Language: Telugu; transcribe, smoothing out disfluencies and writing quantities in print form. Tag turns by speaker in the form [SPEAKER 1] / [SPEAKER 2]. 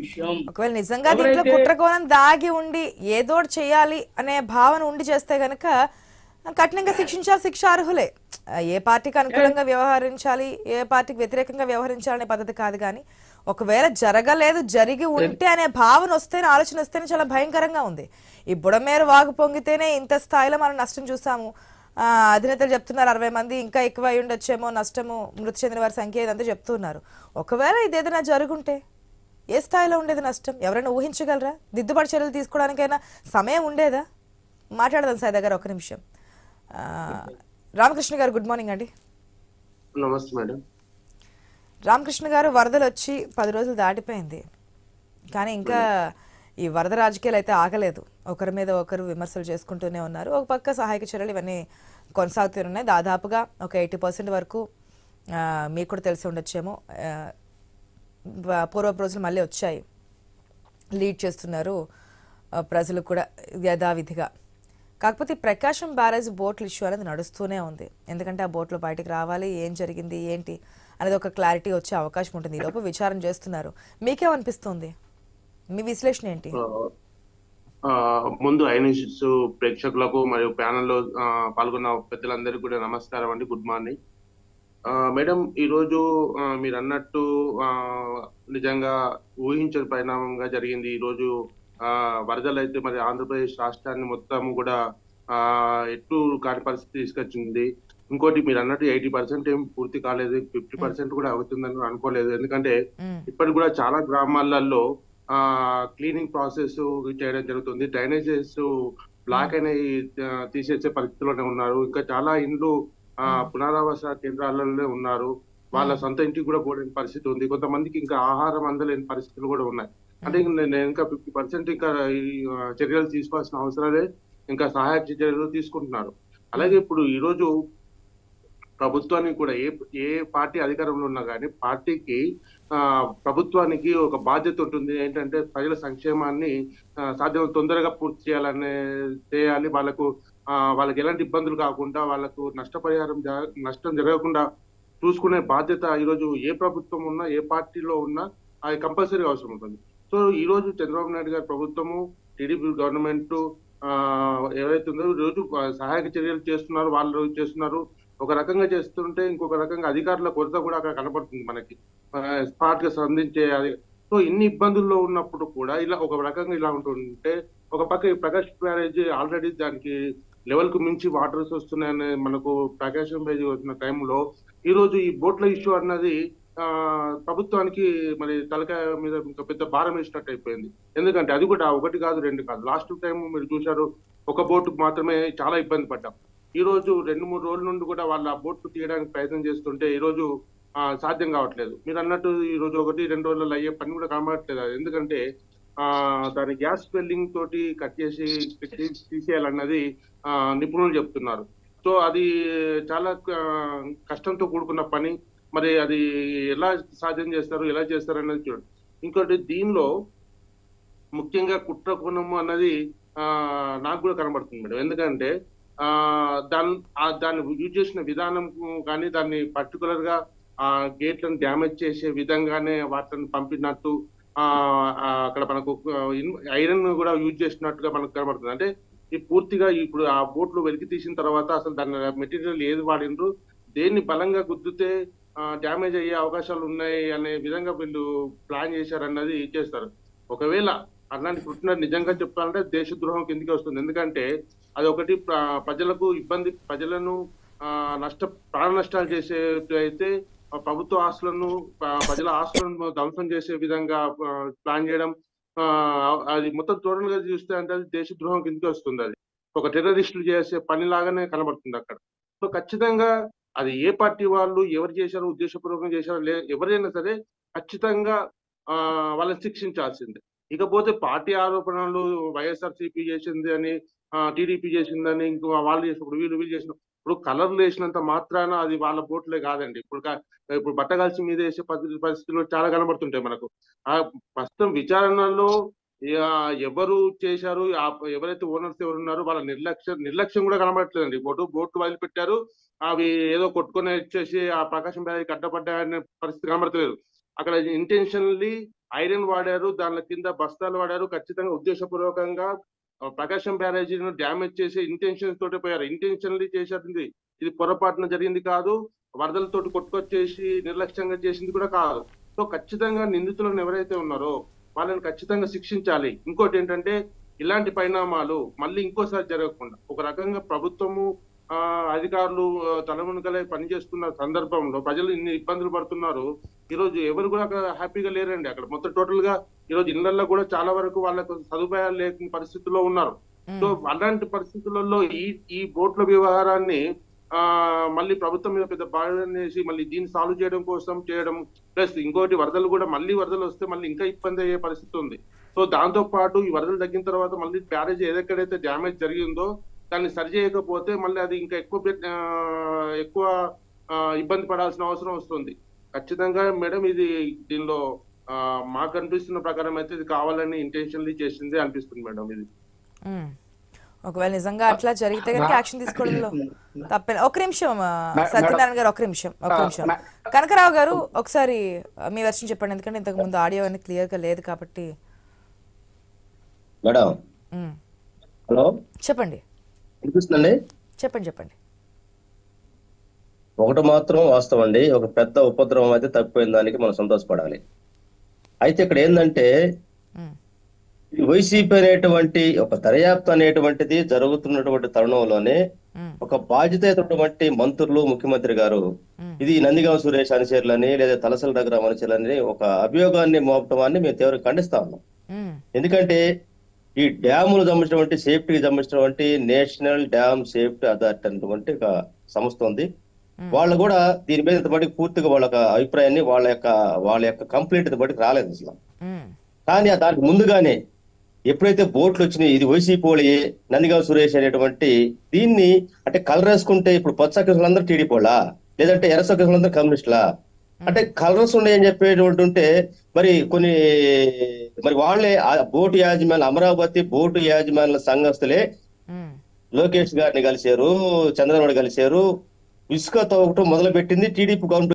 [SPEAKER 1] విషయం.
[SPEAKER 2] ఒకవేళ నిజంగా దీంట్లో
[SPEAKER 1] ఎవరైతే
[SPEAKER 2] కుట్రకోణం దాగి ఉండి ఏదోటి చేయాలి అనే భావన ఉండి చేస్తే గనక కఠినంగా శిక్షించాలి, శిక్షార్హులే. ఏ పార్టీకి అనుకూలంగా వ్యవహరించాలి, ఏ పార్టీకి వ్యతిరేకంగా వ్యవహరించాలనే పద్ధతి కాదు. కానీ ఒకవేళ జరగలేదు, జరిగి ఉంటే అనే భావన వస్తేనే, ఆలోచన వస్తేనే చాలా భయంకరంగా ఉంది. ఈ బుడమేరు వాగు పొంగితేనే ఇంత స్థాయిలో మనం నష్టం చూసాము. అధినేతలు చెప్తున్నారు 60 మంది ఇంకా ఎక్కువ అయి ఉండొచ్చేమో నష్టము, మృతి చెందిన వారి సంఖ్య ఇదంతా చెప్తున్నారు. ఒకవేళ ఇది ఏదైనా జరుగుంటే ఏ స్థాయిలో ఉండేది నష్టం? ఎవరైనా ఊహించగలరా? దిద్దుబాటు చర్యలు తీసుకోవడానికైనా సమయం ఉండేదా? మాట్లాడదాం సాయి దగ్గర ఒక్క నిమిషం. రామకృష్ణ గారు గుడ్ మార్నింగ్ అండి.
[SPEAKER 3] నమస్తే మేడం.
[SPEAKER 2] రామకృష్ణ గారు, వరదలు వచ్చి 10 రోజులు దాటిపోయింది, కానీ ఇంకా ఈ వరద రాజకీయాలు అయితే ఆగలేదు. ఒకరి మీద ఒకరు విమర్శలు చేసుకుంటూనే ఉన్నారు. ఒక పక్క సహాయక చర్యలు ఇవన్నీ కొనసాగుతున్నాయి. దాదాపుగా ఒక 80% వరకు మీకు కూడా తెలిసి ఉండొచ్చేమో, పూర్వపు రోజులు మళ్ళీ వచ్చాయి. లీడ్ చేస్తున్నారు ప్రజలు కూడా యథావిధిగా. కాకపోతే ప్రకాశం బ్యారేజ్ బోట్ల ఇష్యూ అనేది నడుస్తూనే ఉంది. ఎందుకంటే ఆ బోట్లు బయటకు రావాలి, ఏం జరిగింది ఏంటి అనేది ఒక క్లారిటీ వచ్చే అవకాశం ఉంటుంది. ఈలోపు విచారణ చేస్తున్నారు. మీకేమనిపిస్తుంది? మీ విశ్లేషణ ఏంటి?
[SPEAKER 3] ముందు ఐన్యూస్ ప్రేక్షకులకు మరియు ప్యానెల్లో పాల్గొన్న పెద్దలందరికీ కూడా నమస్కారం అండి. Good morning madam. ఈరోజు మీరు అన్నట్టు నిజంగా ఊహించని పరిణామంగా జరిగింది. ఈరోజు వరదలు అయితే మరి ఆంధ్రప్రదేశ్ రాష్ట్రాన్ని మొత్తం కూడా ఎటు కాని పరిస్థితి తీసుకొచ్చింది. ఇంకోటి మీరు అన్నట్టు 80% ఏం పూర్తి కాలేదు, 50% కూడా అవుతుందని అనుకోలేదు. ఎందుకంటే ఇప్పటికి కూడా చాలా గ్రామాలలో క్లీనింగ్ ప్రాసెస్ చేయడం జరుగుతుంది. డ్రైనేజెస్ బ్లాక్ అనేవి తీసేసే పరిస్థితిలోనే ఉన్నారు. ఇంకా చాలా ఇండ్లు పునరావాస కేంద్రాలలోనే ఉన్నారు. వాళ్ళ సొంత ఇంటికి కూడా పోలేని పరిస్థితి ఉంది. కొంతమందికి ఇంకా ఆహారం అందలేని పరిస్థితులు కూడా ఉన్నాయి. అంటే నేను ఇంకా 50% ఇంకా చర్యలు తీసుకోవాల్సిన అవసరాలే, ఇంకా సహాయక చర్యలు తీసుకుంటున్నారు. అలాగే ఇప్పుడు ఈ రోజు ప్రభుత్వానికి కూడా ఏ పార్టీ అధికారంలో ఉన్నా కానీ పార్టీకి ప్రభుత్వానికి ఒక బాధ్యత ఉంటుంది. ఏంటంటే ప్రజల సంక్షేమాన్ని సాధ్యం తొందరగా పూర్తి చేయాలి. వాళ్ళకి ఎలాంటి ఇబ్బందులు కాకుండా, వాళ్ళకు నష్టం జరగకుండా చూసుకునే బాధ్యత ఈరోజు ఏ ప్రభుత్వం ఉన్నా, ఏ పార్టీలో ఉన్నా అది కంపల్సరీ అవసరం ఉంటుంది. సో ఈ రోజు చంద్రబాబు నాయుడు గారి ప్రభుత్వము, టీడీపీ గవర్నమెంట్ ఏవైతే ఉందో ఈరోజు సహాయక చర్యలు చేస్తున్నారు. వాళ్ళు చేస్తున్నారు. ఒక రకంగా చేస్తుంటే ఇంకొక రకంగా అధికారుల కొరత కూడా అక్కడ కనబడుతుంది మనకి, స్పాట్ గా స్పందించే అది. సో ఇన్ని ఇబ్బందుల్లో ఉన్నప్పుడు కూడా ఇలా ఒక రకంగా ఇలా ఉంటుంటే, ఒక పక్క ఈ ప్రకాశ్ బ్యారేజ్ ఆల్రెడీ దానికి లెవెల్ కు మించి వాటర్స్ వస్తున్నాయని మనకు ప్రకాశం బ్యారేజ్ వచ్చిన టైంలో ఈ రోజు ఈ బోట్ల ఇష్యూ అన్నది ప్రభుత్వానికి మరి తలకాయ మీద ఇంకా పెద్ద భారం వేసినట్టు అయిపోయింది. ఎందుకంటే అది కూడా 1 కాదు 2 కాదు. లాస్ట్ టైం మీరు చూశారు, ఒక బోటుకు మాత్రమే చాలా ఇబ్బంది పడ్డాం. ఈ రోజు 2-3 రోజుల నుండి కూడా వాళ్ళ ఆ బోట్ తీయడానికి ప్రయత్నం చేస్తుంటే ఈ రోజు సాధ్యం కావట్లేదు. మీరు అన్నట్టు ఈ రోజు 1-2 రోజుల్లో అయ్యే పని కూడా కనబడట్లేదు. ఎందుకంటే దాని గ్యాస్ స్పెల్లింగ్ తోటి కట్ చేసి తీసేయాలన్నది నిపుణులు చెప్తున్నారు. సో అది చాలా కష్టంతో కూడుకున్న పని. మరి అది ఎలా సాధ్యం చేస్తారు, ఎలా చేస్తారు అన్నది చూడండి. ఇంకోటి దీనిలో ముఖ్యంగా కుట్ర కోణము అన్నది నాకు కూడా కనబడుతుంది మేడం. ఎందుకంటే దాన్ని యూజ్ చేసిన విధానం కానీ, దాన్ని పర్టికులర్ గా గేట్లను డ్యామేజ్ చేసే విధంగానే వాటిని పంపినట్టు, అక్కడ మనకు ఐరన్ కూడా యూజ్ చేసినట్టుగా మనకు కనబడుతుంది. అంటే ఈ పూర్తిగా ఇప్పుడు ఆ బోట్లు వెలికి తీసిన తర్వాత అసలు దాని మెటీరియల్ ఏది వాడిండ్రు, దేన్ని బలంగా గుద్దితే డ్యామేజ్ అయ్యే అవకాశాలు ఉన్నాయి అనే విధంగా వీళ్ళు ప్లాన్ చేశారన్నది చేస్తారు. ఒకవేళ అలాంటి కృష్ణ నిజంగా చెప్పాలంటే దేశద్రోహం కిందికి వస్తుంది. ఎందుకంటే అది ఒకటి ప్రజలకు ఇబ్బంది, ప్రజలను ప్రాణ నష్టాలు చేసేటైతే ప్రభుత్వ ఆస్తులను, ప్రజల ఆస్తులను ధ్వంసం చేసే విధంగా ప్లాన్ చేయడం, అది మొత్తం టోటల్ గా చూస్తే అంటే అది దేశద్రోహం కిందకి వస్తుంది. అది ఒక టెర్రరిస్టులు చేసే పని లాగానే కనబడుతుంది అక్కడ. సో ఖచ్చితంగా అది ఏ పార్టీ వాళ్ళు ఎవరు చేశారో, ఉద్దేశపూర్వకంగా చేశారో ఎవరైనా సరే ఖచ్చితంగా వాళ్ళని శిక్షించాల్సిందే. ఇకపోతే పార్టీ ఆరోపణలు వైఎస్ఆర్సీపీ చేసింది అని, టీడీపీ చేసిందని, ఇంకో వాళ్ళు చేసినప్పుడు వీళ్ళు చేసిన, ఇప్పుడు కలర్లు వేసినంత మాత్రాన అది వాళ్ళ బోట్లే కాదండి. ఇప్పుడు బట్టగాల్చి మీద వేసే పరిస్థితులు చాలా కనబడుతుంటాయి మనకు. ప్రస్తుతం విచారణలో ఎవరు చేశారు, ఎవరైతే ఓనర్స్ ఎవరు ఉన్నారో వాళ్ళ నిర్లక్ష్యం కూడా కనబడట్లేదండి. బోట్లు వదిలిపెట్టారు, అవి ఏదో కొట్టుకొని వచ్చేసి ఆ ప్రకాశం బ్యారేజ్ అడ్డపడ్డాయనే పరిస్థితి కనబడతలేదు. అక్కడ ఇంటెన్షనల్లీ ఐరన్ వాడారు, దాని కింద బస్తాలు వాడారు. ఖచ్చితంగా ఉద్దేశపూర్వకంగా ప్రకాశం బ్యారేజీని డ్యామేజ్ చేసే ఇంటెన్షన్ తోటి పోయారు. ఇంటెన్షనల్లీ చేసేది ఇది పొరపాటున జరిగింది కాదు. వరదలతోటి కొట్టుకొచ్చేసి నిర్లక్ష్యంగా చేసింది కూడా కాదు. సో ఖచ్చితంగా నిందితులను ఎవరైతే ఉన్నారో వాళ్ళని ఖచ్చితంగా శిక్షించాలి. ఇంకోటి ఏంటంటే ఇలాంటి పరిణామాలు మళ్ళీ ఇంకోసారి జరగకుండా ఒక రకంగా ప్రభుత్వము అధికారులు తలమునకలై పనిచేస్తున్న సందర్భంలో ప్రజలు ఇన్ని ఇబ్బందులు పడుతున్నారు. ఈ రోజు ఎవరు కూడా అక్కడ హ్యాపీగా లేరండి. అక్కడ మొత్తం టోటల్ గా ఈ రోజు ఇళ్లలో కూడా చాలా వరకు వాళ్ళకు సదుపాయాలు లేని పరిస్థితుల్లో ఉన్నారు. సో అలాంటి పరిస్థితులలో ఈ బోట్ల వ్యవహారాన్ని మళ్ళీ ప్రభుత్వం మీద పెద్ద బాధ్యత వేసి మళ్ళీ దీన్ని సాల్వ్ చేయడం కోసం చేయడం, ప్లస్ ఇంకోటి వరదలు కూడా మళ్ళీ వరదలు వస్తే మళ్ళీ ఇంకా ఇబ్బంది అయ్యే పరిస్థితి ఉంది. సో దాంతో పాటు ఈ వరదలు తగ్గిన తర్వాత మళ్ళీ బ్యారేజ్ ఏదెక్కడైతే డ్యామేజ్ జరిగిందో దాన్ని సరి చేయకపోతే మళ్ళీ అది ఇంకా ఎక్కువ ఇబ్బంది పడాల్సిన అవసరం వస్తుంది. ఖచ్చితంగా మేడం ఇది దీనిలో మాకు అనిపిస్తున్న ప్రకారం అయితే ఇది కావాలని ఇంటెన్షనల్లీ చేసిందే అనిపిస్తుంది మేడం. ఇది
[SPEAKER 2] ఒకవేళ నిజంగా అట్లా జరిగితే కనుక యాక్షన్ తీసుకోవడంలో తప్పే. ఒక నిమిషం సత్యనారాయణ గారు, ఒక నిమిషం. కనకరావు గారు ఒకసారి మీ వర్షన్ చెప్పండి, ఎందుకంటే ఇంతకు ముందు ఆడియో అనేది క్లియర్ గా లేదు కాబట్టి.
[SPEAKER 1] మేడం హలో
[SPEAKER 2] చెప్పండి చెప్పండి.
[SPEAKER 1] ఒకటి మాత్రం వాస్తవం అండి, ఒక పెద్ద ఉపద్రవం అయితే తప్పిపోయిన దానికి మనం సంతోషపడాలి. అయితే ఇక్కడ ఏంటంటే వైసీపీ అనేటువంటి ఒక దర్యాప్తు అనేటువంటిది జరుగుతున్నటువంటి తరుణంలోనే ఒక బాధ్యతటువంటి మంత్రులు, ముఖ్యమంత్రి గారు ఇది నందిగామ సురేష్ అనుచరులని లేదా తలసల దగ్గర అనుచరులని ఒక అభియోగాన్ని మోపటం మేము తీవ్రంగా ఖండిస్తా ఉన్నాం. ఎందుకంటే ఈ డ్యాములు సంబంధించినటువంటి సేఫ్టీకి సంబంధించినటువంటి నేషనల్ డ్యామ్ సేఫ్టీ అథారిటీ అనేటువంటి ఒక సంస్థ ఉంది. వాళ్ళు కూడా దీని మీద ఇంతమటికి పూర్తిగా వాళ్ళ అభిప్రాయాన్ని వాళ్ళ యొక్క కంప్లైంట్ ఇంతమటికి రాలేదు అసలు. కానీ దానికి ముందుగానే ఎప్పుడైతే బోట్లు వచ్చినాయి, ఇది వైసీపీ వాళ్ళే, నందిగామ సురేష్ అనేటువంటి దీన్ని అంటే కలర్ వేసుకుంటే ఇప్పుడు పచ్చ కేసులందరూ టీడీపీ వాళ్ళా, లేదంటే ఎర్ర కేసులందరూ కమ్యూనిస్టులా, అంటే కలర్స్ ఉన్నాయని చెప్పేటువంటి ఉంటే మరి వాళ్ళే బోటు యాజమాన్య అమరావతి బోటు యాజమాన్య సంఘస్థులే లోకేష్ గారిని కలిశారు, చంద్రబాబు కలిశారు, ఇసుక తవ్వటం మొదలు పెట్టింది టీడీపీ గవర్నమెంట్.